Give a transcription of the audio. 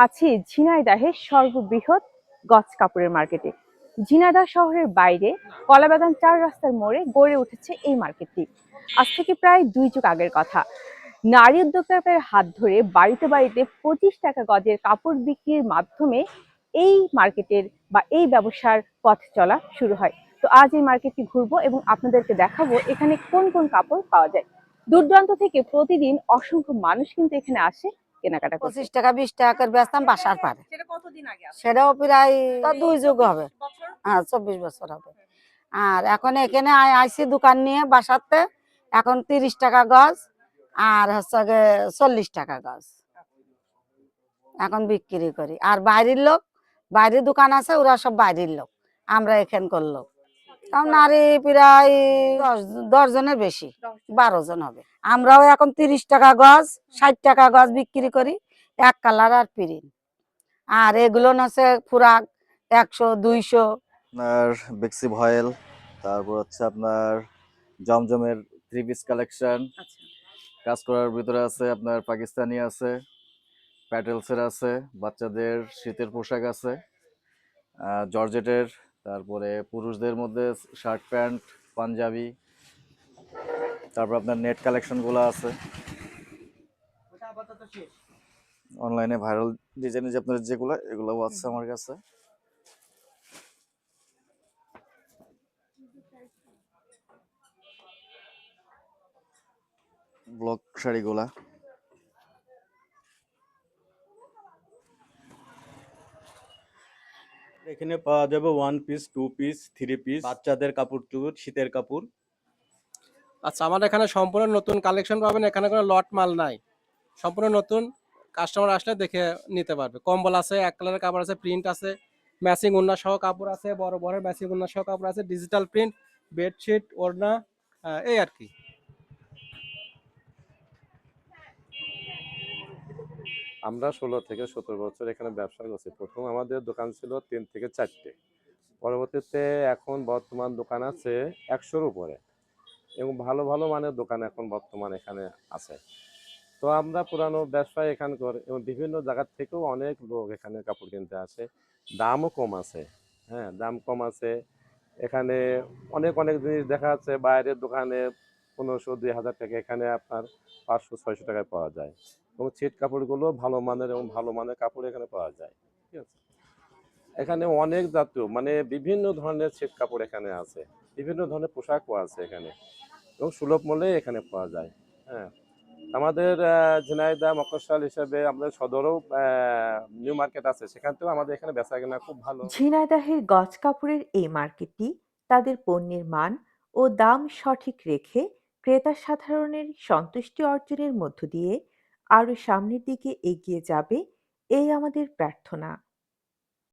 আছি ঝিনাইদহের সর্ববৃহৎ গজ কাপড়ের মার্কেটে। ঝিনাইদহ শহরের বাইরে কলাবাগান ৪ রাস্তার মোড়ে গড়ে উঠেছে এই মার্কেটটি। আজ থেকে প্রায় ২ যুগ আগের কথা। নারী উদ্যোক্তাদের হাত ধরে বাড়িতে বাড়িতে ২৫ টাকা গজের কাপড় বিক্রির মাধ্যমে এই মার্কেটের বা এই ব্যবসার পথ চলা শুরু হয়। তো আজ এই মার্কেটটি ঘুরবো এবং আপনাদেরকে দেখাবো এখানে কোন কোন কাপড় পাওয়া যায়। দূর দূরান্ত থেকে প্রতিদিন অসংখ্য মানুষ কিন্তু এখানে আসে কেনাকাটা করতে। 25 টাকা 20 টাকা করে বেচতাম বাসার পারে। সেটা কতদিন আগে? সেটাও প্রায় 2 যুগ হবে। হ্যাঁ 24 বছর হবে। আর এখন এখানে আইসি দোকান নিয়ে বাসাতে এখন 30 টাকা গজ আর হচ্ছে 40 টাকা গজ এখন বিক্রি করি। আর বাইরের লোক, বাইরের দোকান আছে, ওরা সব বাইরের লোক, আমরা এখানকার লোক। তাও নারী প্রায় 10 জনের বেশি, 12 জন হবে। আমরাও এখন 30 টাকা গজ 60 টাকা গজ বিক্রি করি, এক কালার আর প্রিন্ট। আর এগুলো হচ্ছে ফুরাক 100 200। আপনার বেক্সি ভয়েল, তারপর হচ্ছে আপনার জমজমের 3 পিস কালেকশন। কাজ করার ভিতরে আছে আপনার পাকিস্তানি আছে, প্যাটেলসের আছে, বাচ্চাদের শীতের পোশাক আছে, জর্জেটের, তারপরে পুরুষদের মধ্যে শার্ট প্যান্ট পাঞ্জাবি, তারপর আপনার নেট কালেকশনগুলো আছে। অনলাইনে ভাইরাল ডিজাইনের যে আপনার যেগুলো এগুলোও আছে আমার কাছে। ব্লক শাড়িগুলা এখানে পাওয়া যাবে 1 পিস 2 পিস 3 পিস, বাচ্চাদের কাপড় চোপড়, শীতের কাপড়। আচ্ছা, আমাদের এখানে সম্পূর্ণ নতুন কালেকশন পাবেন। এখানে কোনো লট মাল নাই, সম্পূর্ণ নতুন। কাস্টমার আসলে দেখে নিতে পারবে। কম্বল আছে, এক কালারের কাপড় আছে, প্রিন্ট আছে, ম্যাচিং ওড়না সহ কাপড় আছে, বড় বড় ম্যাচিং ওড়না সহ কাপড় আছে, ডিজিটাল প্রিন্ট, বেডশিট, ওড়না, এই আর কি। আমরা 16 থেকে 17 বছর এখানে ব্যবসা করছি। প্রথম আমাদের দোকান ছিল 3 থেকে 4টে, পরবর্তীতে এখন বর্তমান দোকান আছে 100-র উপরে এবং ভালো ভালো মানের দোকান এখন বর্তমান এখানে আছে। তো আমরা পুরানো ব্যবসায় এখানকার এবং বিভিন্ন জায়গার থেকেও অনেক লোক এখানে কাপড় কিনতে আসে। দামও কম আছে, হ্যাঁ দাম কম আছে। এখানে অনেক অনেক জিনিস দেখা যাচ্ছে বাইরের দোকানে 1500-2000 টাকা, এখানে আপনার 500-600 টাকায় পাওয়া যায়। এবং ছিট কাপড়গুলো ভালো মানের এবং ভালো মানের কাপড় এখানে পাওয়া যায়। ঠিক আছে, এখানে অনেক জাতীয় মানে বিভিন্ন ধরনের ছিট কাপড় এখানে আছে, বিভিন্ন ধরনের পোশাকও আছে এখানে এবং সুলভ মূল্যে এখানে পাওয়া যায়। হ্যাঁ, আমাদের ঝিনাইদহ মফস্বল হিসেবে আমাদের সদরও নিউ মার্কেট আছে, সেখান থেকেও আমাদের এখানে বেচাকেনা খুব ভালো। ঝিনাইদহের গজ কাপড়ের এই মার্কেটটি তাদের পণ্যের মান ও দাম সঠিক রেখে ক্রেতা সাধারণের সন্তুষ্টি অর্জনের মধ্য দিয়ে আরো সামনের দিকে এগিয়ে যাবে, এই আমাদের প্রার্থনা।